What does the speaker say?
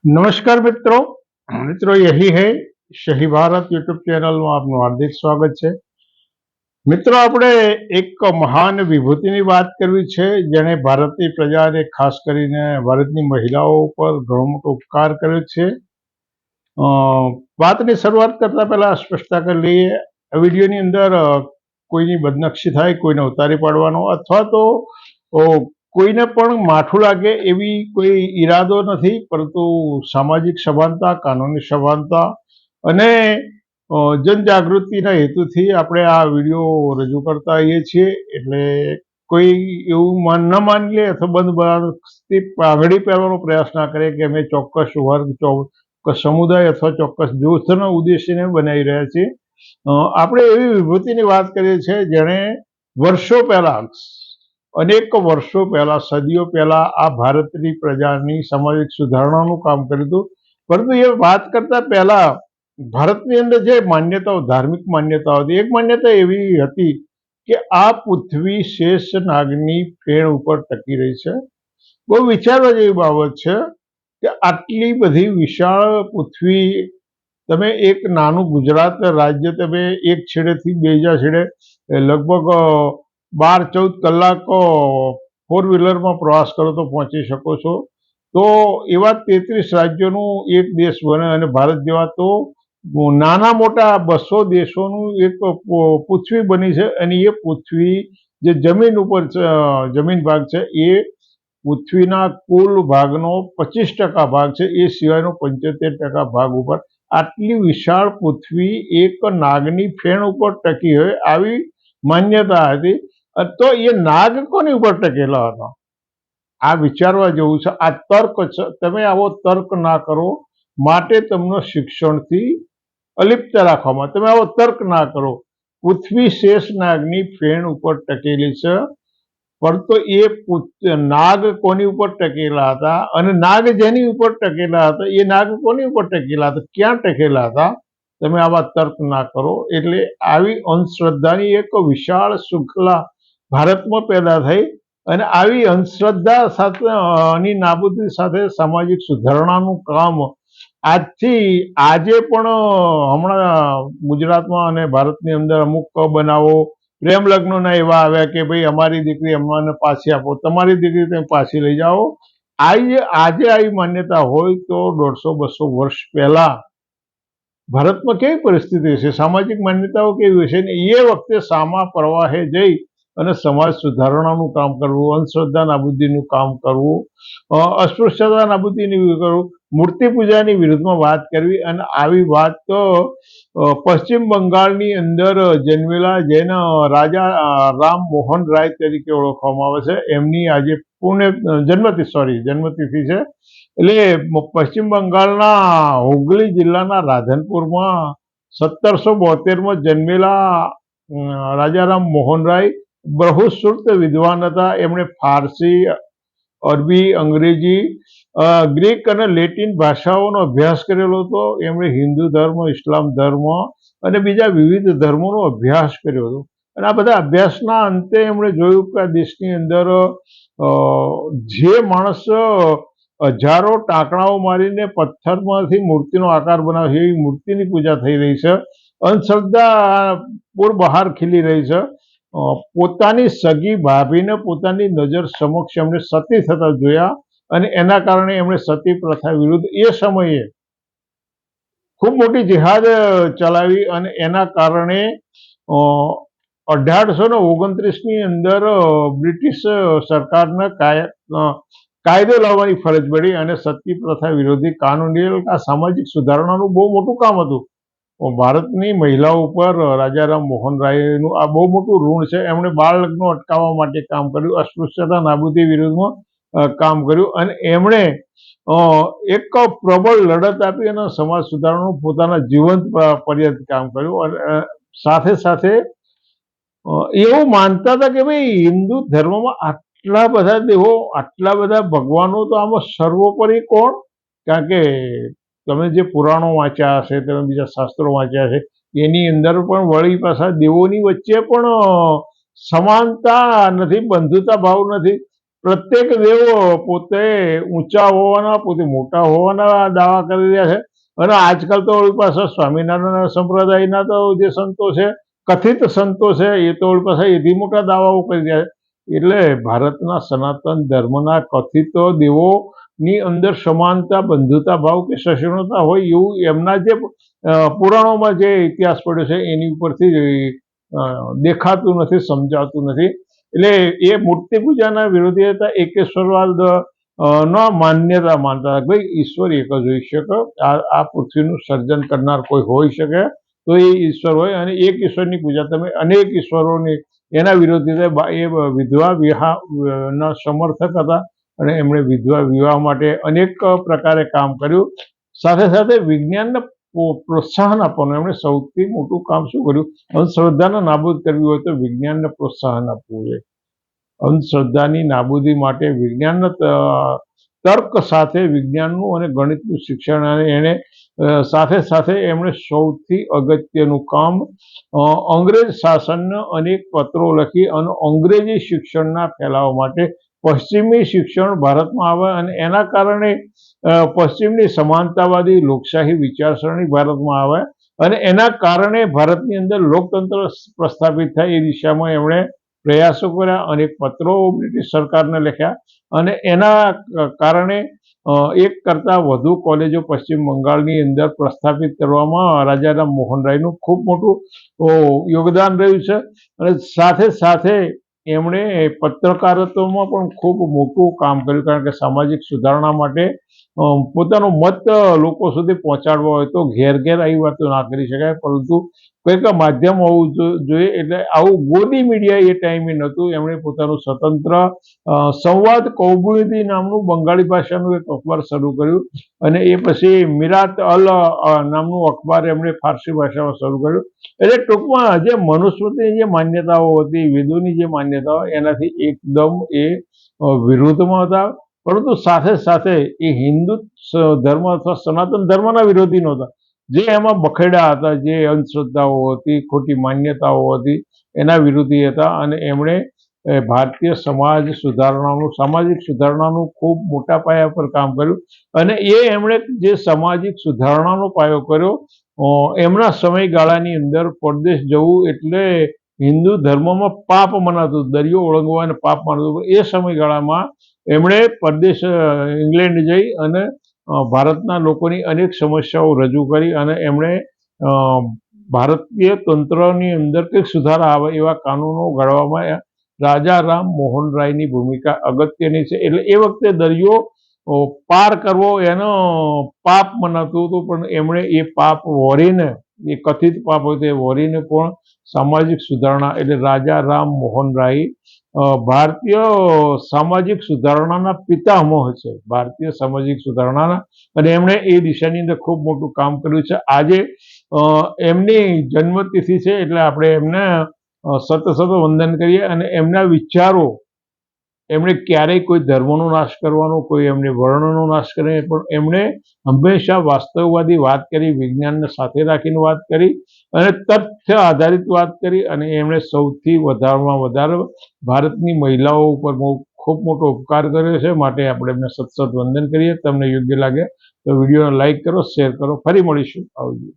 नमस्कार मित्रों मित्रों यही है सही भारत यूट्यूब चैनल में आपનું હાર્દિક સ્વાગત છે। મિત્રો આપણે એક મહાન વિભૂતિની વાત કરવી છે જેણે ભારતની પ્રજાને ખાસ કરીને ભારતની મહિલાઓ ઉપર ઘણો મોટો ઉપકાર કર્યો છે। વાતની શરૂઆત કરતા પહેલા સ્પષ્ટતા કરી લઈએ, આ વિડીયોની અંદર કોઈની બદનક્ષી થાય, કોઈને ઉતારી પાડવાનો અથવા તો કોઈને પણ માઠું લાગે એવી કોઈ ઈરાદો નથી, પરંતુ સામાજિક સભાનતા, કાનૂની સભાનતા અને જનજાગૃતિના હેતુથી આપણે આ વિડીયો રજૂ કરતા આવીએ છીએ। એટલે કોઈ એવું ન માની લે અથવા બંધ પાઘડી પહેરવાનો પ્રયાસ ના કરે કે અમે ચોક્કસ વર્ગ, ચોક્કસ સમુદાય અથવા ચોક્કસ જૂથનો ઉદ્દેશીને બનાવી રહ્યા છીએ। આપણે એવી વિભૂતિની વાત કરીએ છીએ જેણે વર્ષો પહેલા, અનેક વર્ષો પહેલા, સદીઓ પહેલા આ ભારતની પ્રજાની સામાજિક સુધારણાનું કામ કર્યું હતું। પરંતુ એ વાત કરતા પહેલા ભારતની અંદર જે માન્યતાઓ, ધાર્મિક માન્યતાઓ હતી, એક માન્યતા એવી હતી કે આ પૃથ્વી શેષ નાગની ફેણ ઉપર ટકી રહી છે। બહુ વિચારવા જેવી બાબત છે કે આટલી બધી વિશાળ પૃથ્વી, તમે એક નાનું ગુજરાત રાજ્ય તમે એક છેડેથી બીજા છેડે લગભગ 12-14 કલાક ફોર વ્હીલરમાં પ્રવાસ કરો તો પહોંચી શકો છો। તો એવા 33 રાજ્યોનું એક દેશ બને અને ભારત જેવા તો નાના મોટા 200 દેશોનું એક પૃથ્વી બની છે। અને એ પૃથ્વી જે જમીન ઉપર જમીન ભાગ છે એ પૃથ્વીના કુલ ભાગનો 25% ભાગ છે, એ સિવાયનો 75% ભાગ ઉપર આટલી વિશાળ પૃથ્વી એક નાગની ફેણ ઉપર ટકી હોય આવી માન્યતા હતી। તો એ નાગ કોની ઉપર ટકેલા હતા આ વિચારવા જેવું છે। આ તર્ક છે, તમે આવો તર્ક ના કરો માટે તમને શિક્ષણથી અલિપ્ત રાખવામાં, તમે આવો તર્ક ના કરો। પૃથ્વી શેષ નાગની ફેણ ઉપર ટકેલી છે, પરંતુ એ નાગ કોની ઉપર ટકેલા હતા અને નાગ જેની ઉપર ટકેલા હતા એ નાગ કોની ઉપર ટકેલા હતા, ક્યાં ટકેલા હતા, તમે આવા તર્ક ના કરો। એટલે આવી અંધશ્રદ્ધાની એક વિશાળ શૃંખલા ભારતમાં પેદા થઈ અને આવી અંધશ્રદ્ધા સાથેની નાબૂદી સાથે સામાજિક સુધારણાનું કામ આજે પણ હમણાં ગુજરાતમાં અને ભારતની અંદર અમુક બનાવો પ્રેમ લગ્નોના એવા આવ્યા કે ભાઈ અમારી દીકરી અમને પાછી આપો, તમારી દીકરી તમે પાછી લઈ જાઓ। આજે આવી માન્યતા હોય તો 150-200 વર્ષ પહેલા ભારતમાં કેવી પરિસ્થિતિ હશે, સામાજિક માન્યતાઓ કેવી હશે, ને એ વખતે સામા પ્રવાહે જઈ અને સમાજ સુધારણાનું કામ કરવું, અંધશ્રદ્ધા નાબૂદીનું કામ કરવું, અસ્પૃશ્યતા નાબૂદીની કરવું, મૂર્તિ પૂજાની વિરુદ્ધમાં વાત કરવી। અને આવી વાત તો પશ્ચિમ બંગાળની અંદર જન્મેલા જેના રાજા રામ મોહન રાય તરીકે ઓળખવામાં આવે છે, એમની આજે જન્મતિથિ છે। એટલે પશ્ચિમ બંગાળના હુગલી જિલ્લાના રાધનપુરમાં 1772માં જન્મેલા રાજારામ મોહન રાય બહુશ્રુત વિદ્વાન હતા। એમણે ફારસી, અરબી, અંગ્રેજી, ગ્રીક અને લેટિન ભાષાઓનો અભ્યાસ કરેલો હતો। એમણે હિન્દુ ધર્મ, ઇસ્લામ ધર્મ અને બીજા વિવિધ ધર્મોનો અભ્યાસ કર્યો હતો। અને આ બધા અભ્યાસના અંતે એમણે જોયું કે આ દેશની અંદર જે માણસ હજારો ટાંકણાઓ મારીને પથ્થરમાંથી મૂર્તિનો આકાર બનાવે છે, એવી મૂર્તિની પૂજા થઈ રહી છે, અંધશ્રદ્ધા પૂર બહાર ખીલી રહી છે। પોતાની સગી ભાભીને પોતાની નજર સમક્ષ એમણે સતી થતા જોયા અને એના કારણે એમણે સતી પ્રથા વિરુદ્ધ એ સમયે ખૂબ મોટી જિહાદ ચલાવી અને એના કારણે 1829ની અંદર બ્રિટિશ સરકારને કાયદો લાવવાની ફરજ પડી અને સતી પ્રથા વિરોધી કાનૂન, આ સામાજિક સુધારણાનું બહુ મોટું કામ હતું। ભારતની મહિલાઓ ઉપર રાજારામ મોહન રાયનું આ બહુ મોટું ઋણ છે। એમણે બાળ લગ્નો અટકાવવા માટે કામ કર્યું, અસ્પૃશ્યતા નાબૂદી વિરુદ્ધમાં કામ કર્યું અને એમણે એક પ્રબળ લડત આપી અને સમાજ સુધારણાનું પોતાના જીવંત પર્યંત કામ કર્યું। અને સાથે સાથે એવું માનતા હતા કે ભાઈ હિન્દુ ધર્મમાં આટલા બધા દેવો, આટલા બધા ભગવાનો, તો આમાં સર્વોપરી કોણ? કારણ કે તમે જે પુરાણો વાંચ્યા હશે, તમે બીજા શાસ્ત્રો વાંચ્યા હશે, એની અંદર પણ વળી પાછા દેવોની વચ્ચે પણ સમાનતા નથી, બંધુતા ભાવ નથી। પ્રત્યેક દેવો પોતે ઊંચા હોવાના, પોતે મોટા હોવાના દાવા કરી રહ્યા છે. અને આજકાલ તો ઓલી પાસે સ્વામિનારાયણ સંપ્રદાયના તો જે સંતો છે, કથિત સંતો છે, એ તો ઓલી પાસે એથી મોટા દાવાઓ કરી રહ્યા છે. એટલે ભારતના સનાતન ધર્મના કથિત દેવોની અંદર સમાનતા, બંધુતા ભાવ કે સહિષ્ણુતા હોય એવું એમના જે પુરાણોમાં જે ઇતિહાસ પડ્યો છે એની ઉપરથી દેખાતું નથી, સમજાતું નથી. એટલે એ મૂર્તિ પૂજાના વિરોધી હતા. એકેશ્વરવાદ ના માન્યતા માનતા હતા. ભાઈ ઈશ્વર એક જ હોઈ શકે. આ પૃથ્વીનું સર્જન કરનાર કોઈ હોઈ શકે તો એ ઈશ્વર હોય, અને એક ઈશ્વરની પૂજા તમે અનેક ઈશ્વરોની, એના વિરોધી એ વિધવા વિવાહના સમર્થક હતા. અને એમણે વિધવા વિવાહ માટે અનેક પ્રકારે કામ કર્યું. સાથે સાથે વિજ્ઞાનને પ્રોત્સાહન આપવાનું એમણે સૌથી મોટું કામ શું કર્યું? અંધશ્રદ્ધાને નાબૂદ કરવી હોય તો વિજ્ઞાનને પ્રોત્સાહન આપવું જોઈએ. અંધશ્રદ્ધાની નાબૂદી માટે વિજ્ઞાનના તર્ક સાથે વિજ્ઞાનનું અને ગણિતનું શિક્ષણ, અને એને સાથે સાથે એમણે સૌથી અગત્યનું કામ અંગ્રેજ શાસનને અનેક પત્રો લખી અને અંગ્રેજી શિક્ષણના ફેલાવા માટે પશ્ચિમી શિક્ષણ ભારતમાં આવે, અને એના કારણે પશ્ચિમની સમાનતાવાદી લોકશાહી વિચારસરણી ભારતમાં આવે, અને એના કારણે ભારતની અંદર લોકતંત્ર પ્રસ્થાપિત થાય એ દિશામાં એમણે પ્રયાસો કર્યા. અનેક પત્રો બ્રિટિશ સરકારને લખ્યા, અને એના કારણે એક કરતાં વધુ કોલેજો પશ્ચિમ બંગાળની અંદર પ્રસ્થાપિત કરવામાં રાજા રામ મોહન રાયનું ખૂબ મોટું યોગદાન રહ્યું છે. અને સાથે સાથે એમણે પત્રકારત્વમાં પણ ખૂબ મોટું કામ કર્યું, કારણ કે સામાજિક સુધારણા માટે પોતાનો મત લોકો સુધી પહોંચાડવા હોય તો ઘેર ઘેર આવી વાતો ના કરી શકાય, પરંતુ કંઈક માધ્યમ હોવું જોઈએ. એટલે આવું ગોદી મીડિયા એ ટાઈમે નહોતું. એમણે પોતાનું સ્વતંત્ર સંવાદ કૌમુદી નામનું બંગાળી ભાષાનું એક અખબાર શરૂ કર્યું, અને એ પછી મિરાત અલ નામનું અખબાર એમણે ફારસી ભાષામાં શરૂ કર્યું. એટલે ટૂંકમાં જે મનુસ્મૃતિની જે માન્યતાઓ હતી, વેદોની જે માન્યતાઓ, એનાથી એકદમ એ વિરુદ્ધમાં હતા. પરંતુ સાથે સાથે એ હિન્દુ ધર્મ અથવા સનાતન ધર્મના વિરોધી નહોતા. જે એમાં બખેડા હતા, જે અંધશ્રદ્ધાઓ હતી, ખોટી માન્યતાઓ હતી, એના વિરોધી હતા. અને એમણે ભારતીય સામાજિક સુધારણાનું ખૂબ મોટા પાયા પર કામ કર્યું. અને એમણે જે સામાજિક સુધારણાનો પાયો કર્યો, એમના સમયગાળાની અંદર પરદેશ જવું એટલે હિન્દુ ધર્મમાં પાપ મનાતું, દરિયો ઓળંગવાને પાપ માનતું. એ સમયગાળામાં એમણે પરદેશ ઇંગ્લેન્ડ જઈ અને ભારતના લોકોની અનેક સમસ્યાઓ રજૂ કરી, અને એમણે ભારતીય તંત્રની અંદર કંઈક સુધારા આવે એવા કાનૂનો ઘડવામાં રાજા રામ મોહન રાયની ભૂમિકા અગત્યની છે. એટલે એ વખતે દરિયો પાર કરવો એનો પાપ મનાતું હતું, પણ એમણે એ પાપ વોરીને, એ કથિત પાપ હોય તે વોરીને પણ સામાજિક સુધારણા, એટલે રાજા રામ મોહન રાય ભારતીય સામાજિક સુધારણાના પિતામહ છે, ભારતીય સામાજિક સુધારણાના. અને એમણે એ દિશાની અંદર ખૂબ મોટું કામ કર્યું છે. આજે એમની જન્મતિથિ છે, એટલે આપણે એમને સતત વંદન કરીએ. અને એમના વિચારો, એમણે ક્યારેય કોઈ ધર્મનો નાશ કરવાનો, કોઈ એમને વર્ણનો નાશ કરે, પણ એમણે હંમેશા વાસ્તવવાદી વાત કરી, વિજ્ઞાનને સાથે રાખીને વાત કરી, અને તથ્ય આધારિત વાત કરી. અને એમણે સૌથી વધારેમાં વધારે ભારતની મહિલાઓ ઉપર ખૂબ મોટો ઉપકાર કર્યો છે. માટે આપણે એમને સતત વંદન કરીએ. તમને યોગ્ય લાગે તો વિડીયોને લાઈક કરો, શેર કરો. ફરી મળીશું. આવજો.